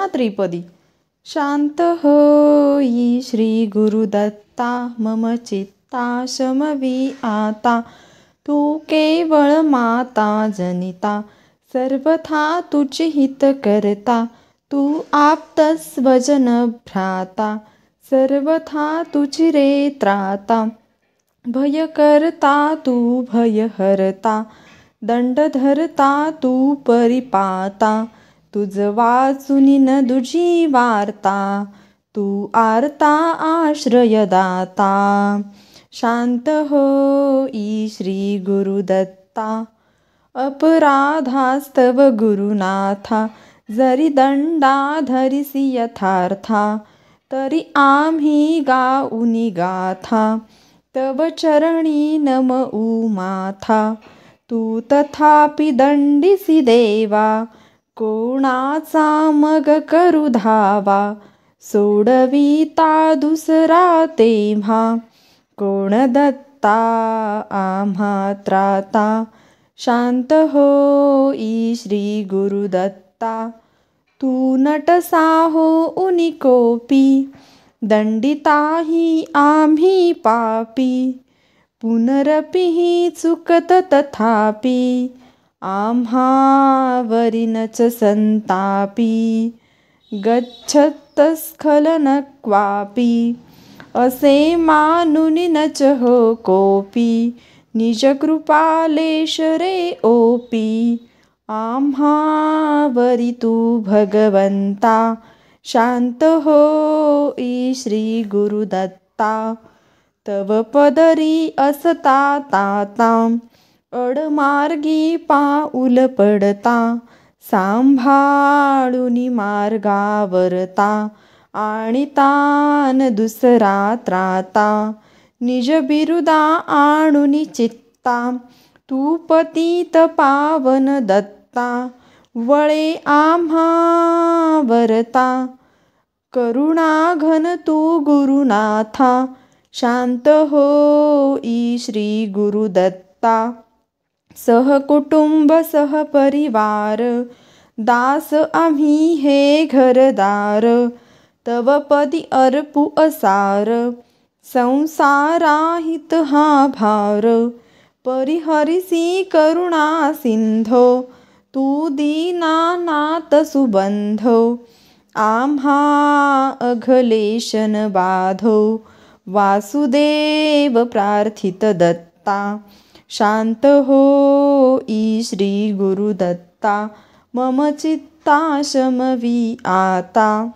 पुन्हा त्रिपदी. शांत होई श्री गुरुदत्ता, मम चित्ता शमवी आता. तू केवळ माता जनिता, सर्वथा तुझे हित करता. तू आप्तस्वजन भ्राता, सर्वथा तुझी रे त्राता. भय करता तू भयहरता, दंडधरता तू परिपाता. तुझ वाचुनी न दुजी वार्ता, तू आर्ता आश्रयदाता. शांत होई श्री गुरुदत्ता, अपराधास्तव गुरुनाथा. जरी दंडा धरिसी यथार्था, तरी आम्ही गाऊनी गाथा. तव चरणी नमऊ माथा, तू तथापि दंडिसी देवा. कोणाचा मग करू धावा, सोडविता दुसरा तेव्हा. कोण दत्ता आम्हा त्राता, शांत होई श्री गुरुदत्ता. तू नटसा होऊनी कोपी, दंडिताही आम्ही पापी. पुनरपि चुकत तथापि, आम्हावरी नच संतापी. गच्छत स्खलन क्वापि, असे मानुनी नच हो कोपी. निज कृपालेश रे ओपी, आम्हावरी तू भगवंता. शांत होई श्री गुरुदत्ता, तव पदरी असता ताता. अडमार्गी पाऊल पडता, सांभाळुनी मार्गावरता. आणि तान दुसरा त्राता, निज बिरुदा आणुनी चित्ता. तू पतित पावन दत्ता, वळे आम्हा वरता. करुणाघन तू गुरुनाथा, शांत होई श्री गुरुदत्ता. सहकुटुंब सहपरिवार, दास आम्ही हे घरदार. तव पदी अर्पू असार, संसाराहित हा भार. परिहरिसी करुणा सिंधो, तू दीनानाथ सुबंधो. आम्हा अघलेशन बाधो, वासुदेव प्रार्थित दत्ता. शांत होई श्री गुरुदत्ता, मम चित्ता शमवी आता.